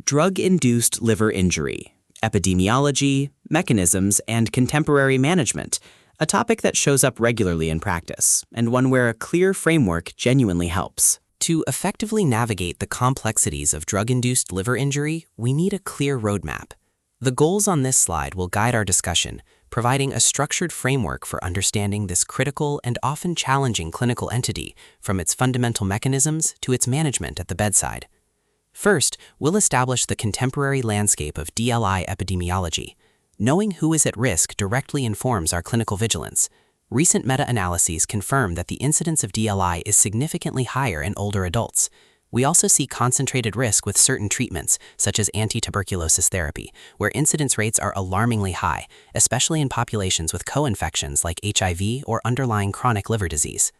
Drug-Induced Liver Injury, Epidemiology, Mechanisms, and Contemporary Management, a topic that shows up regularly in practice, and one where a clear framework genuinely helps. To effectively navigate the complexities of drug-induced liver injury, we need a clear roadmap. The goals on this slide will guide our discussion, providing a structured framework for understanding this critical and often challenging clinical entity, from its fundamental mechanisms to its management at the bedside. First, we'll establish the contemporary landscape of DILI epidemiology. Knowing who is at risk directly informs our clinical vigilance. Recent meta-analyses confirm that the incidence of DILI is significantly higher in older adults. We also see concentrated risk with certain treatments, such as anti-tuberculosis therapy, where incidence rates are alarmingly high, especially in populations with co-infections like HIV or underlying chronic liver disease.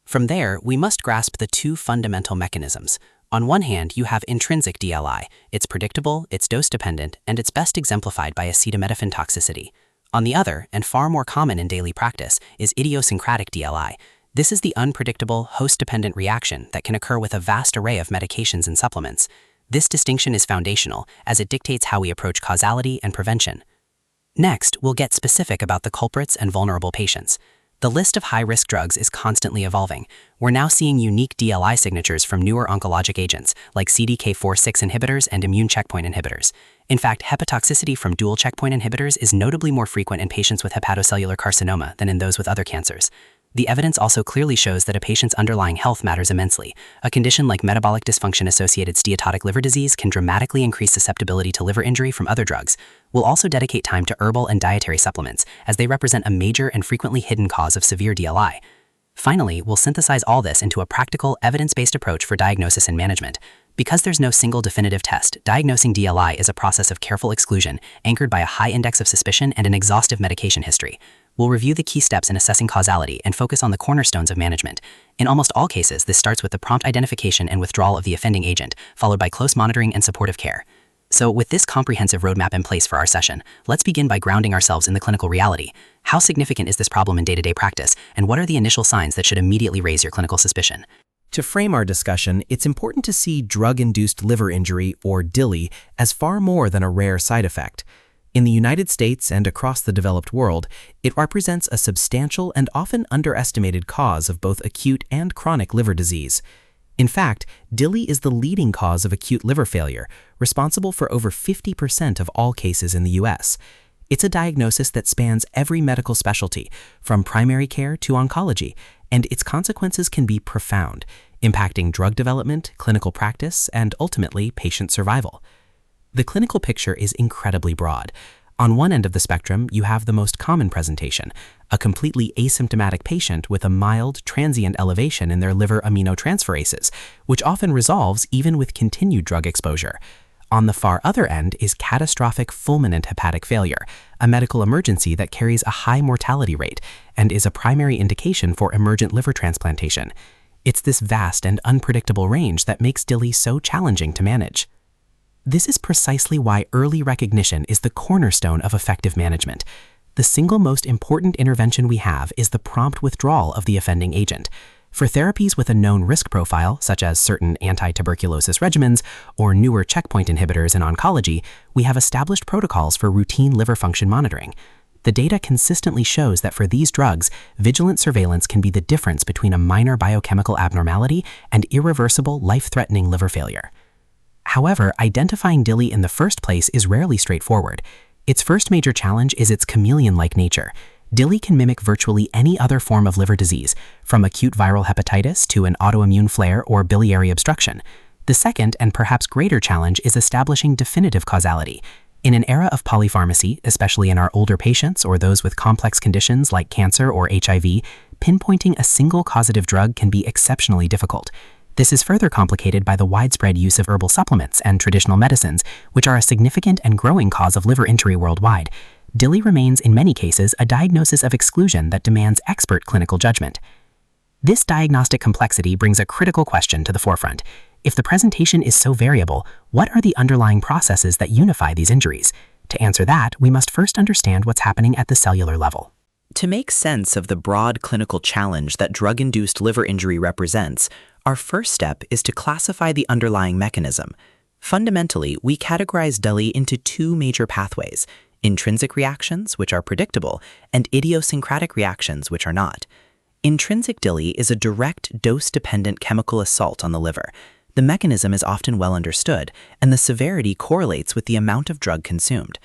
From there, we must grasp the two fundamental mechanisms. On one hand, you have intrinsic DILI. It's predictable, it's dose-dependent, and it's best exemplified by acetaminophen toxicity. On the other, and far more common in daily practice, is idiosyncratic DILI. This is the unpredictable, host-dependent reaction that can occur with a vast array of medications and supplements. This distinction is foundational, as it dictates how we approach causality and prevention. Next, we'll get specific about the culprits and vulnerable patients. The list of high-risk drugs is constantly evolving. We're now seeing unique DILI signatures from newer oncologic agents, like CDK4/6 inhibitors and immune checkpoint inhibitors. In fact, hepatotoxicity from dual checkpoint inhibitors is notably more frequent in patients with hepatocellular carcinoma than in those with other cancers. The evidence also clearly shows that a patient's underlying health matters immensely. A condition like metabolic dysfunction-associated steatotic liver disease can dramatically increase susceptibility to liver injury from other drugs. We'll also dedicate time to herbal and dietary supplements, as they represent a major and frequently hidden cause of severe DILI. Finally, we'll synthesize all this into a practical, evidence-based approach for diagnosis and management. Because there's no single definitive test, diagnosing DILI is a process of careful exclusion, anchored by a high index of suspicion and an exhaustive medication history. We'll review the key steps in assessing causality and focus on the cornerstones of management. In almost all cases, this starts with the prompt identification and withdrawal of the offending agent, followed by close monitoring and supportive care. So with this comprehensive roadmap in place for our session, let's begin by grounding ourselves in the clinical reality. How significant is this problem in day-to-day practice, and what are the initial signs that should immediately raise your clinical suspicion? To frame our discussion, it's important to see drug-induced liver injury, or DILI, as far more than a rare side effect. In the United States and across the developed world, it represents a substantial and often underestimated cause of both acute and chronic liver disease. In fact, DILI is the leading cause of acute liver failure, responsible for over 50% of all cases in the US. It's a diagnosis that spans every medical specialty, from primary care to oncology, and its consequences can be profound, impacting drug development, clinical practice, and ultimately patient survival. The clinical picture is incredibly broad. On one end of the spectrum, you have the most common presentation, a completely asymptomatic patient with a mild, transient elevation in their liver aminotransferases, which often resolves even with continued drug exposure. On the far other end is catastrophic fulminant hepatic failure, a medical emergency that carries a high mortality rate and is a primary indication for emergent liver transplantation. It's this vast and unpredictable range that makes DILI so challenging to manage. This is precisely why early recognition is the cornerstone of effective management. The single most important intervention we have is the prompt withdrawal of the offending agent. For therapies with a known risk profile, such as certain anti-tuberculosis regimens or newer checkpoint inhibitors in oncology, we have established protocols for routine liver function monitoring. The data consistently shows that for these drugs, vigilant surveillance can be the difference between a minor biochemical abnormality and irreversible, life-threatening liver failure. However, identifying DILI in the first place is rarely straightforward. Its first major challenge is its chameleon-like nature. DILI can mimic virtually any other form of liver disease, from acute viral hepatitis to an autoimmune flare or biliary obstruction. The second, and perhaps greater challenge, is establishing definitive causality. In an era of polypharmacy, especially in our older patients or those with complex conditions like cancer or HIV, pinpointing a single causative drug can be exceptionally difficult. This is further complicated by the widespread use of herbal supplements and traditional medicines, which are a significant and growing cause of liver injury worldwide. DILI remains, in many cases, a diagnosis of exclusion that demands expert clinical judgment. This diagnostic complexity brings a critical question to the forefront. If the presentation is so variable, what are the underlying processes that unify these injuries? To answer that, we must first understand what's happening at the cellular level. To make sense of the broad clinical challenge that drug-induced liver injury represents, our first step is to classify the underlying mechanism. Fundamentally, we categorize DILI into two major pathways: intrinsic reactions, which are predictable, and idiosyncratic reactions, which are not. Intrinsic DILI is a direct, dose-dependent chemical assault on the liver. The mechanism is often well understood, and the severity correlates with the amount of drug consumed.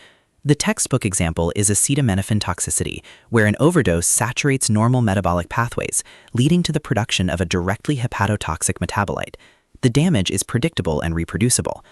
The textbook example is acetaminophen toxicity, where an overdose saturates normal metabolic pathways, leading to the production of a directly hepatotoxic metabolite. The damage is predictable and reproducible.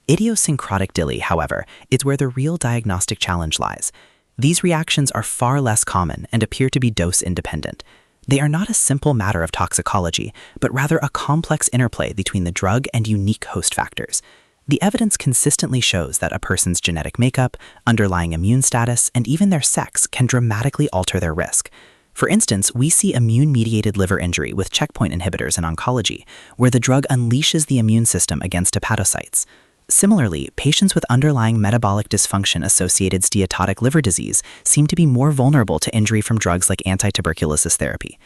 Idiosyncratic DILI, however, is where the real diagnostic challenge lies. These reactions are far less common and appear to be dose-independent. They are not a simple matter of toxicology, but rather a complex interplay between the drug and unique host factors. The evidence consistently shows that a person's genetic makeup, underlying immune status, and even their sex can dramatically alter their risk. For instance, we see immune-mediated liver injury with checkpoint inhibitors in oncology, where the drug unleashes the immune system against hepatocytes. Similarly, patients with underlying metabolic dysfunction-associated steatotic liver disease seem to be more vulnerable to injury from drugs like anti-tuberculosis therapy.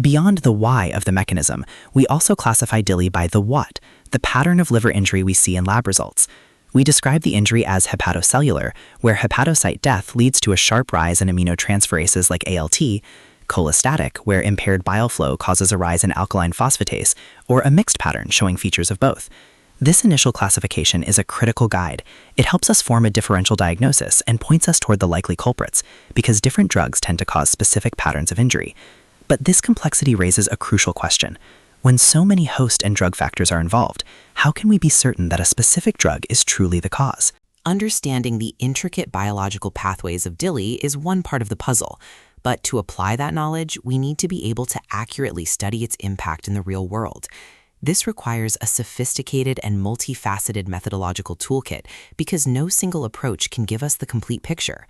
Beyond the why of the mechanism, we also classify DILI by the what, the pattern of liver injury we see in lab results. We describe the injury as hepatocellular, where hepatocyte death leads to a sharp rise in aminotransferases like ALT, cholestatic, where impaired bile flow causes a rise in alkaline phosphatase, or a mixed pattern showing features of both. This initial classification is a critical guide. It helps us form a differential diagnosis and points us toward the likely culprits, because different drugs tend to cause specific patterns of injury. But this complexity raises a crucial question. When so many host and drug factors are involved, how can we be certain that a specific drug is truly the cause? Understanding the intricate biological pathways of DILI is one part of the puzzle, but to apply that knowledge, we need to be able to accurately study its impact in the real world. This requires a sophisticated and multifaceted methodological toolkit because no single approach can give us the complete picture.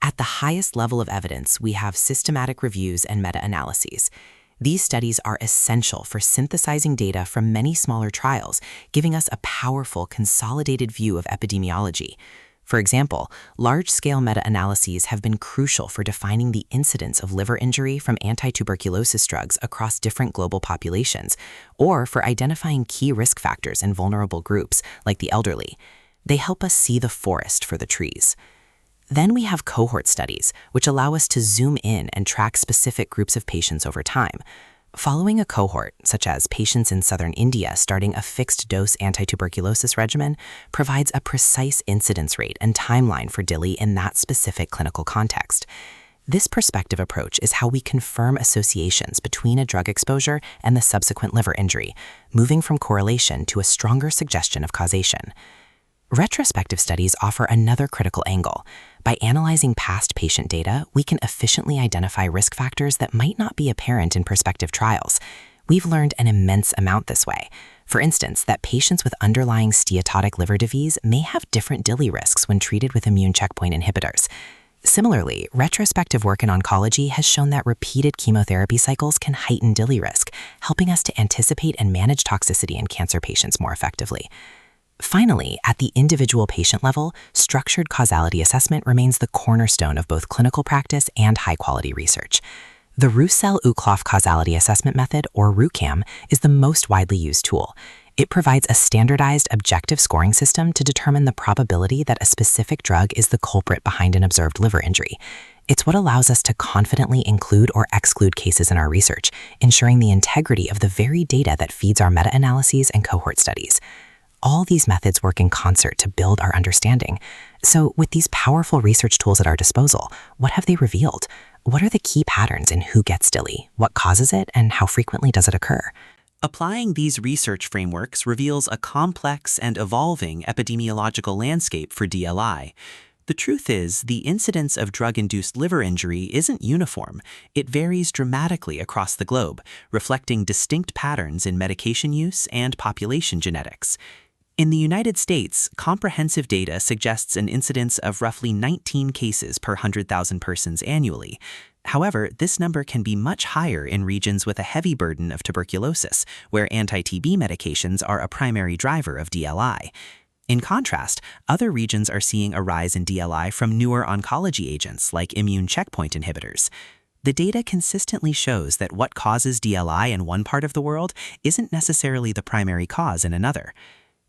At the highest level of evidence, we have systematic reviews and meta-analyses. These studies are essential for synthesizing data from many smaller trials, giving us a powerful, consolidated view of epidemiology. For example, large-scale meta-analyses have been crucial for defining the incidence of liver injury from anti-tuberculosis drugs across different global populations, or for identifying key risk factors in vulnerable groups, like the elderly. They help us see the forest for the trees. Then we have cohort studies, which allow us to zoom in and track specific groups of patients over time. Following a cohort, such as patients in southern India starting a fixed-dose anti-tuberculosis regimen, provides a precise incidence rate and timeline for DILI in that specific clinical context. This perspective approach is how we confirm associations between a drug exposure and the subsequent liver injury, moving from correlation to a stronger suggestion of causation. Retrospective studies offer another critical angle. By analyzing past patient data, we can efficiently identify risk factors that might not be apparent in prospective trials. We've learned an immense amount this way. For instance, that patients with underlying steatotic liver disease may have different DILI risks when treated with immune checkpoint inhibitors. Similarly, retrospective work in oncology has shown that repeated chemotherapy cycles can heighten DILI risk, helping us to anticipate and manage toxicity in cancer patients more effectively. Finally, at the individual patient level, structured causality assessment remains the cornerstone of both clinical practice and high-quality research. The Roussel-Ukloff Causality Assessment Method, or RUCAM, is the most widely used tool. It provides a standardized, objective scoring system to determine the probability that a specific drug is the culprit behind an observed liver injury. It's what allows us to confidently include or exclude cases in our research, ensuring the integrity of the very data that feeds our meta-analyses and cohort studies. All these methods work in concert to build our understanding. So with these powerful research tools at our disposal, what have they revealed? What are the key patterns in who gets DILI? What causes it, and how frequently does it occur? Applying these research frameworks reveals a complex and evolving epidemiological landscape for DLI. The truth is, the incidence of drug-induced liver injury isn't uniform. It varies dramatically across the globe, reflecting distinct patterns in medication use and population genetics. In the United States, comprehensive data suggests an incidence of roughly 19 cases per 100,000 persons annually. However, this number can be much higher in regions with a heavy burden of tuberculosis, where anti-TB medications are a primary driver of DLI. In contrast, other regions are seeing a rise in DLI from newer oncology agents like immune checkpoint inhibitors. The data consistently shows that what causes DLI in one part of the world isn't necessarily the primary cause in another.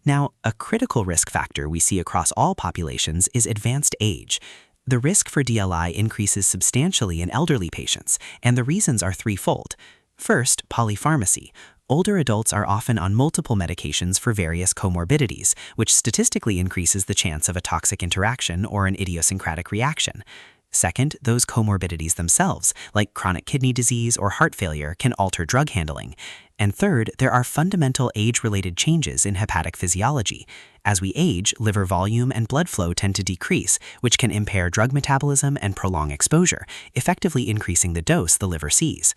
Now, a critical risk factor we see across all populations is advanced age. The risk for DLI increases substantially in elderly patients, and the reasons are threefold. First, polypharmacy. Older adults are often on multiple medications for various comorbidities, which statistically increases the chance of a toxic interaction or an idiosyncratic reaction. Second, those comorbidities themselves, like chronic kidney disease or heart failure, can alter drug handling. And third, there are fundamental age-related changes in hepatic physiology. As we age, liver volume and blood flow tend to decrease, which can impair drug metabolism and prolong exposure, effectively increasing the dose the liver sees.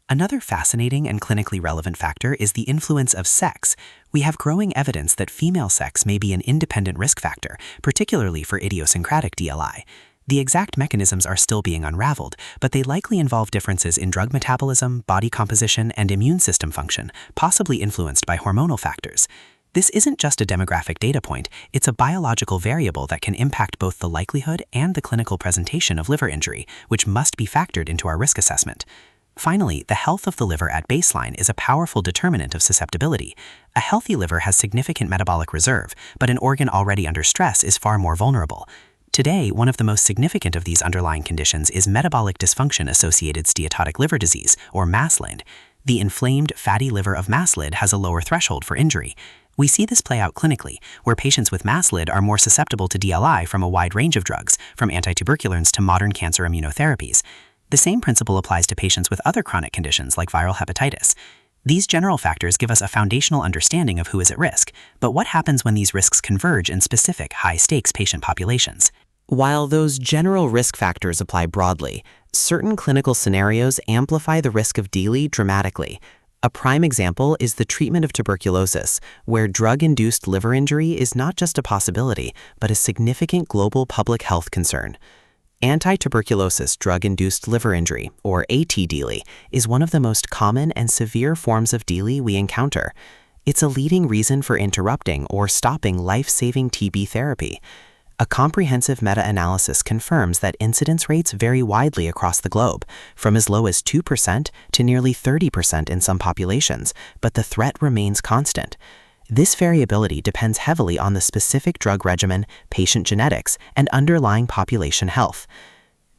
Another fascinating and clinically relevant factor is the influence of sex. We have growing evidence that female sex may be an independent risk factor, particularly for idiosyncratic DLI. The exact mechanisms are still being unraveled, but they likely involve differences in drug metabolism, body composition, and immune system function, possibly influenced by hormonal factors. This isn't just a demographic data point, it's a biological variable that can impact both the likelihood and the clinical presentation of liver injury, which must be factored into our risk assessment. Finally, the health of the liver at baseline is a powerful determinant of susceptibility. A healthy liver has significant metabolic reserve, but an organ already under stress is far more vulnerable. Today, one of the most significant of these underlying conditions is metabolic dysfunction-associated steatotic liver disease, or MASLD. The inflamed, fatty liver of MASLD has a lower threshold for injury. We see this play out clinically, where patients with MASLD are more susceptible to DLI from a wide range of drugs, from antituberculins to modern cancer immunotherapies. The same principle applies to patients with other chronic conditions like viral hepatitis. These general factors give us a foundational understanding of who is at risk, but what happens when these risks converge in specific high-stakes patient populations? While those general risk factors apply broadly, certain clinical scenarios amplify the risk of DILI dramatically. A prime example is the treatment of tuberculosis, where drug-induced liver injury is not just a possibility, but a significant global public health concern. Anti-tuberculosis drug-induced liver injury, or AT-DILI, is one of the most common and severe forms of DILI we encounter. It's a leading reason for interrupting or stopping life-saving TB therapy. A comprehensive meta-analysis confirms that incidence rates vary widely across the globe, from as low as 2% to nearly 30% in some populations, but the threat remains constant. This variability depends heavily on the specific drug regimen, patient genetics, and underlying population health.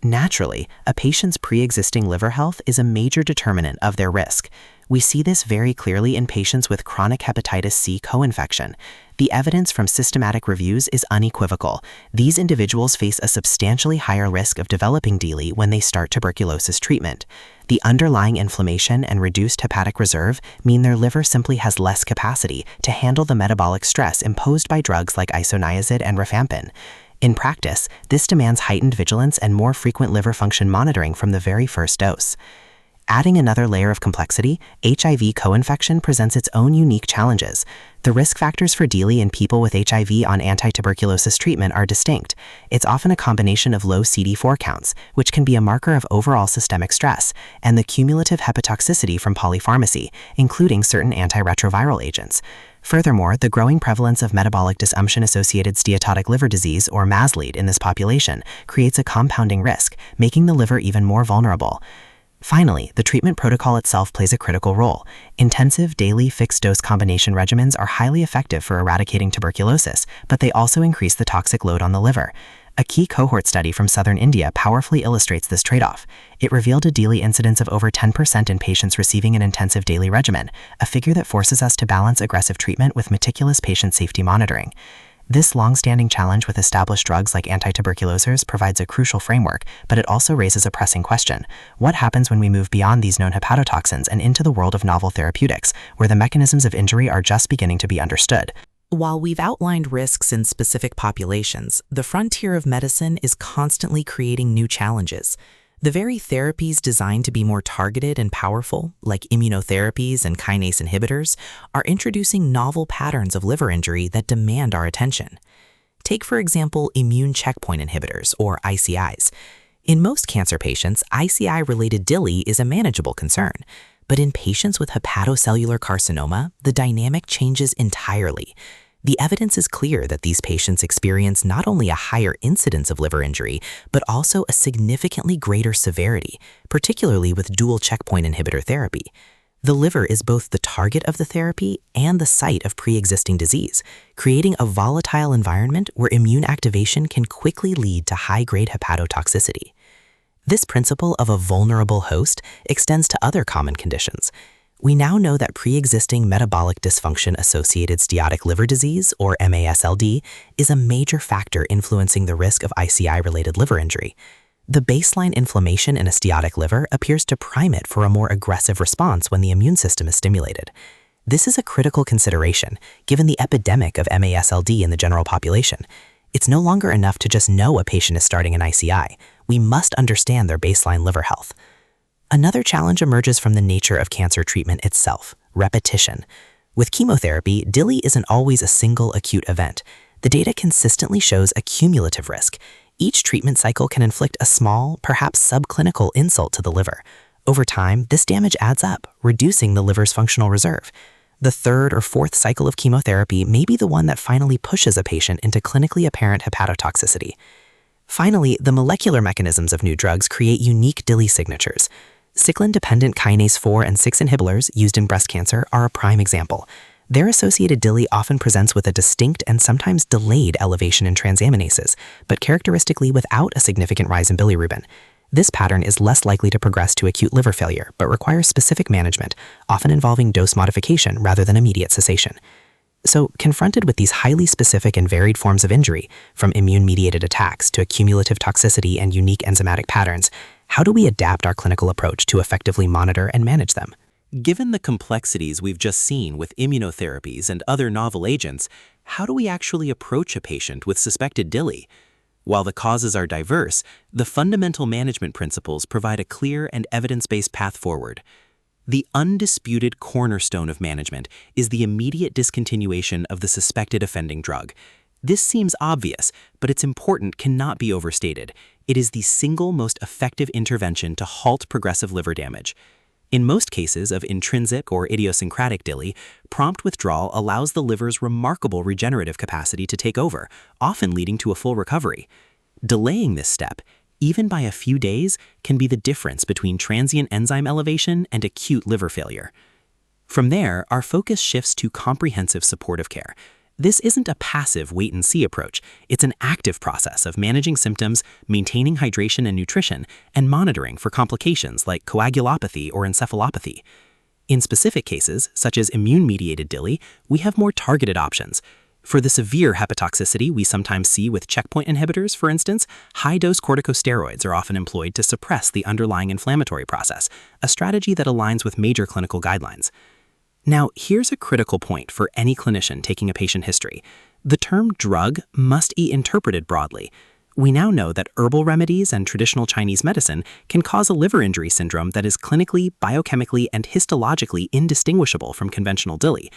Naturally, a patient's pre-existing liver health is a major determinant of their risk. We see this very clearly in patients with chronic hepatitis C co-infection. The evidence from systematic reviews is unequivocal. These individuals face a substantially higher risk of developing DILI when they start tuberculosis treatment. The underlying inflammation and reduced hepatic reserve mean their liver simply has less capacity to handle the metabolic stress imposed by drugs like isoniazid and rifampin. In practice, this demands heightened vigilance and more frequent liver function monitoring from the very first dose. Adding another layer of complexity, HIV co-infection presents its own unique challenges. The risk factors for DILI in people with HIV on anti-tuberculosis treatment are distinct. It's often a combination of low CD4 counts, which can be a marker of overall systemic stress, and the cumulative hepatotoxicity from polypharmacy, including certain antiretroviral agents. Furthermore, the growing prevalence of metabolic dysfunction-associated steatotic liver disease, or MASLD, in this population creates a compounding risk, making the liver even more vulnerable. Finally, the treatment protocol itself plays a critical role. Intensive daily fixed-dose combination regimens are highly effective for eradicating tuberculosis, but they also increase the toxic load on the liver. A key cohort study from southern India powerfully illustrates this trade-off. It revealed a DILI incidence of over 10% in patients receiving an intensive daily regimen, a figure that forces us to balance aggressive treatment with meticulous patient safety monitoring. This long-standing challenge with established drugs like anti-tuberculosers provides a crucial framework, but it also raises a pressing question. What happens when we move beyond these known hepatotoxins and into the world of novel therapeutics, where the mechanisms of injury are just beginning to be understood? While we've outlined risks in specific populations, the frontier of medicine is constantly creating new challenges. The very therapies designed to be more targeted and powerful, like immunotherapies and kinase inhibitors, are introducing novel patterns of liver injury that demand our attention. Take, for example, immune checkpoint inhibitors, or ICIs. In most cancer patients, ICI-related DILI is a manageable concern. But in patients with hepatocellular carcinoma, the dynamic changes entirely. The evidence is clear that these patients experience not only a higher incidence of liver injury, but also a significantly greater severity, particularly with dual checkpoint inhibitor therapy. The liver is both the target of the therapy and the site of pre-existing disease, creating a volatile environment where immune activation can quickly lead to high-grade hepatotoxicity. This principle of a vulnerable host extends to other common conditions. We now know that pre-existing metabolic dysfunction-associated steatotic liver disease, or MASLD, is a major factor influencing the risk of ICI-related liver injury. The baseline inflammation in a steatotic liver appears to prime it for a more aggressive response when the immune system is stimulated. This is a critical consideration, given the epidemic of MASLD in the general population. It's no longer enough to just know a patient is starting an ICI. We must understand their baseline liver health. Another challenge emerges from the nature of cancer treatment itself: repetition. With chemotherapy, DILI isn't always a single acute event. The data consistently shows a cumulative risk. Each treatment cycle can inflict a small, perhaps subclinical insult to the liver. Over time, this damage adds up, reducing the liver's functional reserve. The third or fourth cycle of chemotherapy may be the one that finally pushes a patient into clinically apparent hepatotoxicity. Finally, the molecular mechanisms of new drugs create unique DILI signatures. Cyclin-dependent kinase 4 and 6 inhibitors used in breast cancer are a prime example. Their associated DILI often presents with a distinct and sometimes delayed elevation in transaminases, but characteristically without a significant rise in bilirubin. This pattern is less likely to progress to acute liver failure, but requires specific management, often involving dose modification rather than immediate cessation. So, confronted with these highly specific and varied forms of injury, from immune-mediated attacks to cumulative toxicity and unique enzymatic patterns, how do we adapt our clinical approach to effectively monitor and manage them? Given the complexities we've just seen with immunotherapies and other novel agents, how do we actually approach a patient with suspected DILI? While the causes are diverse, the fundamental management principles provide a clear and evidence-based path forward. The undisputed cornerstone of management is the immediate discontinuation of the suspected offending drug. This seems obvious, but its importance cannot be overstated. It is the single most effective intervention to halt progressive liver damage. In most cases of intrinsic or idiosyncratic DILI, prompt withdrawal allows the liver's remarkable regenerative capacity to take over, often leading to a full recovery. Delaying this step, even by a few days, can be the difference between transient enzyme elevation and acute liver failure. From there, our focus shifts to comprehensive supportive care. This isn't a passive wait-and-see approach. It's an active process of managing symptoms, maintaining hydration and nutrition, and monitoring for complications like coagulopathy or encephalopathy. In specific cases, such as immune-mediated DILI, we have more targeted options. For the severe hepatotoxicity we sometimes see with checkpoint inhibitors, for instance, high-dose corticosteroids are often employed to suppress the underlying inflammatory process, a strategy that aligns with major clinical guidelines. Now, here's a critical point for any clinician taking a patient history. The term drug must be interpreted broadly. We now know that herbal remedies and traditional Chinese medicine can cause a liver injury syndrome that is clinically, biochemically, and histologically indistinguishable from conventional DILI.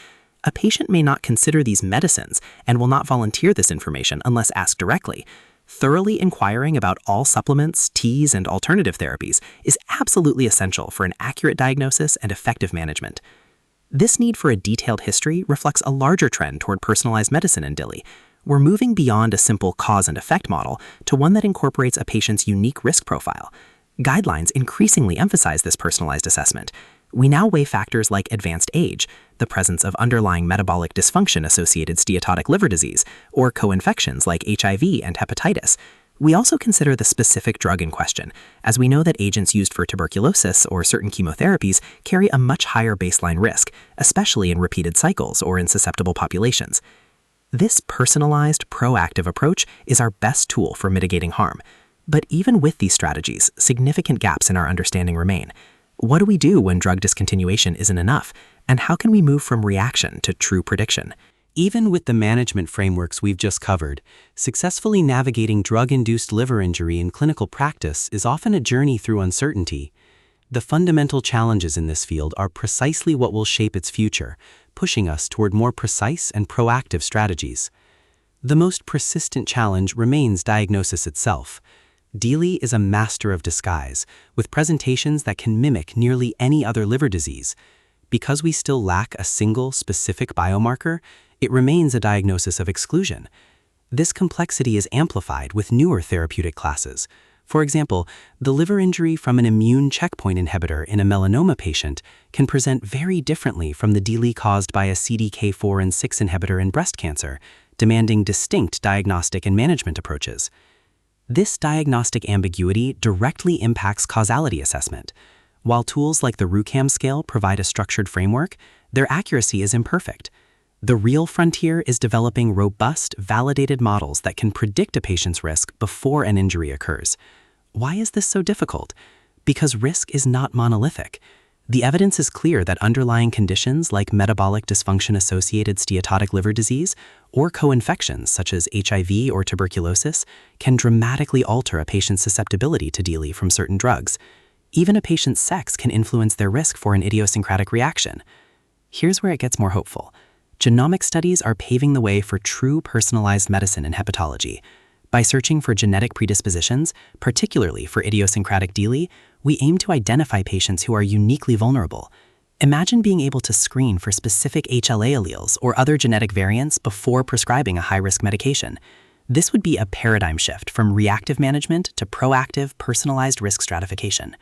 A patient may not consider these medicines and will not volunteer this information unless asked directly. Thoroughly inquiring about all supplements, teas, and alternative therapies is absolutely essential for an accurate diagnosis and effective management. This need for a detailed history reflects a larger trend toward personalized medicine in DILI. We're moving beyond a simple cause and effect model to one that incorporates a patient's unique risk profile. Guidelines increasingly emphasize this personalized assessment. We now weigh factors like advanced age, the presence of underlying metabolic dysfunction-associated steatotic liver disease, or co-infections like HIV and hepatitis. We also consider the specific drug in question, as we know that agents used for tuberculosis or certain chemotherapies carry a much higher baseline risk, especially in repeated cycles or in susceptible populations. This personalized, proactive approach is our best tool for mitigating harm. But even with these strategies, significant gaps in our understanding remain. What do we do when drug discontinuation isn't enough? And how can we move from reaction to true prediction? Even with the management frameworks we've just covered, successfully navigating drug-induced liver injury in clinical practice is often a journey through uncertainty. The fundamental challenges in this field are precisely what will shape its future, pushing us toward more precise and proactive strategies. The most persistent challenge remains diagnosis itself. DILI is a master of disguise, with presentations that can mimic nearly any other liver disease. Because we still lack a single specific biomarker, it remains a diagnosis of exclusion. This complexity is amplified with newer therapeutic classes. For example, the liver injury from an immune checkpoint inhibitor in a melanoma patient can present very differently from the DILI caused by a CDK4 and 6 inhibitor in breast cancer, demanding distinct diagnostic and management approaches. This diagnostic ambiguity directly impacts causality assessment. While tools like the RUCAM scale provide a structured framework, their accuracy is imperfect. The real frontier is developing robust, validated models that can predict a patient's risk before an injury occurs. Why is this so difficult? Because risk is not monolithic. The evidence is clear that underlying conditions like metabolic dysfunction-associated steatotic liver disease or co-infections such as HIV or tuberculosis can dramatically alter a patient's susceptibility to DILI from certain drugs. Even a patient's sex can influence their risk for an idiosyncratic reaction. Here's where it gets more hopeful. Genomic studies are paving the way for true personalized medicine in hepatology. By searching for genetic predispositions, particularly for idiosyncratic DILI, we aim to identify patients who are uniquely vulnerable. Imagine being able to screen for specific HLA alleles or other genetic variants before prescribing a high-risk medication. This would be a paradigm shift from reactive management to proactive, personalized risk stratification.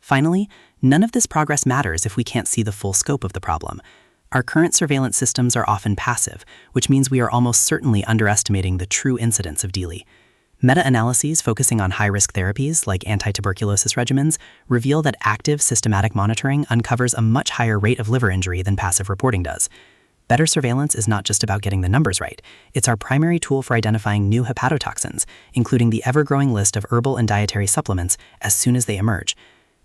Finally, none of this progress matters if we can't see the full scope of the problem. Our current surveillance systems are often passive, which means we are almost certainly underestimating the true incidence of DILI. Meta-analyses focusing on high-risk therapies like anti-tuberculosis regimens reveal that active, systematic monitoring uncovers a much higher rate of liver injury than passive reporting does. Better surveillance is not just about getting the numbers right. It's our primary tool for identifying new hepatotoxins, including the ever-growing list of herbal and dietary supplements as soon as they emerge.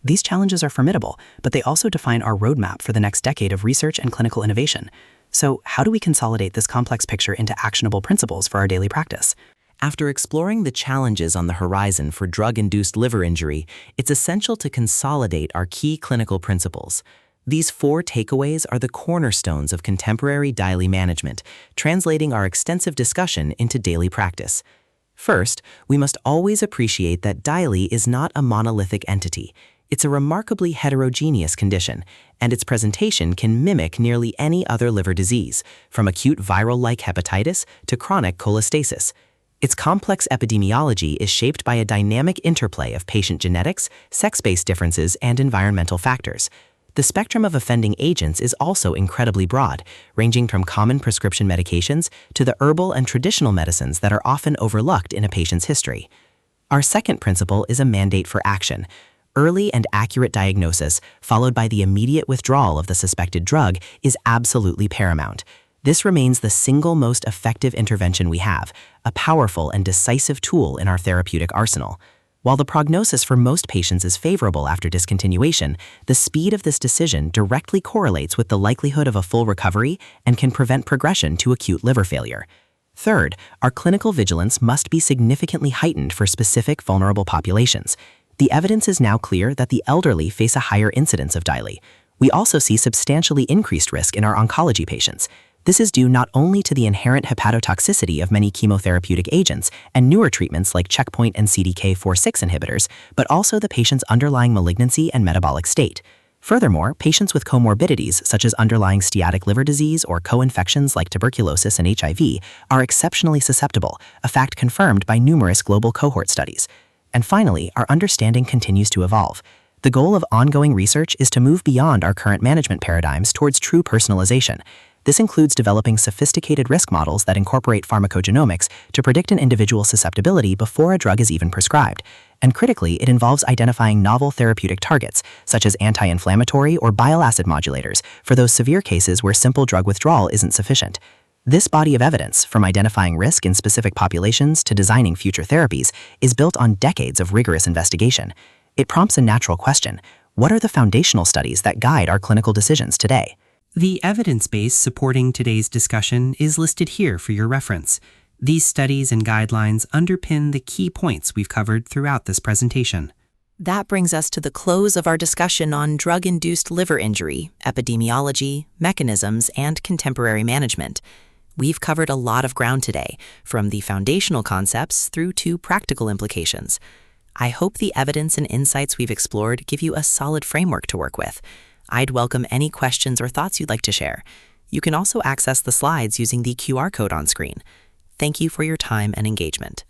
These challenges are formidable, but they also define our roadmap for the next decade of research and clinical innovation. So, how do we consolidate this complex picture into actionable principles for our daily practice? After exploring the challenges on the horizon for drug-induced liver injury, it's essential to consolidate our key clinical principles. These 4 takeaways are the cornerstones of contemporary DILI management, translating our extensive discussion into daily practice. First, we must always appreciate that DILI is not a monolithic entity. It's a remarkably heterogeneous condition, and its presentation can mimic nearly any other liver disease, from acute viral-like hepatitis to chronic cholestasis. Its complex epidemiology is shaped by a dynamic interplay of patient genetics, sex-based differences, and environmental factors. The spectrum of offending agents is also incredibly broad, ranging from common prescription medications to the herbal and traditional medicines that are often overlooked in a patient's history. Our second principle is a mandate for action. Early and accurate diagnosis, followed by the immediate withdrawal of the suspected drug, is absolutely paramount. This remains the single most effective intervention we have, a powerful and decisive tool in our therapeutic arsenal. While the prognosis for most patients is favorable after discontinuation, the speed of this decision directly correlates with the likelihood of a full recovery and can prevent progression to acute liver failure. Third, our clinical vigilance must be significantly heightened for specific vulnerable populations. The evidence is now clear that the elderly face a higher incidence of DILI. We also see substantially increased risk in our oncology patients. This is due not only to the inherent hepatotoxicity of many chemotherapeutic agents and newer treatments like checkpoint and CDK4/6 inhibitors, but also the patient's underlying malignancy and metabolic state. Furthermore, patients with comorbidities such as underlying steatic liver disease or co-infections like tuberculosis and HIV are exceptionally susceptible, a fact confirmed by numerous global cohort studies. And finally, our understanding continues to evolve. The goal of ongoing research is to move beyond our current management paradigms towards true personalization. This includes developing sophisticated risk models that incorporate pharmacogenomics to predict an individual's susceptibility before a drug is even prescribed. And critically, it involves identifying novel therapeutic targets, such as anti-inflammatory or bile acid modulators, for those severe cases where simple drug withdrawal isn't sufficient. This body of evidence, from identifying risk in specific populations to designing future therapies, is built on decades of rigorous investigation. It prompts a natural question: what are the foundational studies that guide our clinical decisions today? The evidence base supporting today's discussion is listed here for your reference. These studies and guidelines underpin the key points we've covered throughout this presentation. That brings us to the close of our discussion on drug-induced liver injury, epidemiology, mechanisms, and contemporary management. We've covered a lot of ground today, from the foundational concepts through to practical implications. I hope the evidence and insights we've explored give you a solid framework to work with. I'd welcome any questions or thoughts you'd like to share. You can also access the slides using the QR code on screen. Thank you for your time and engagement.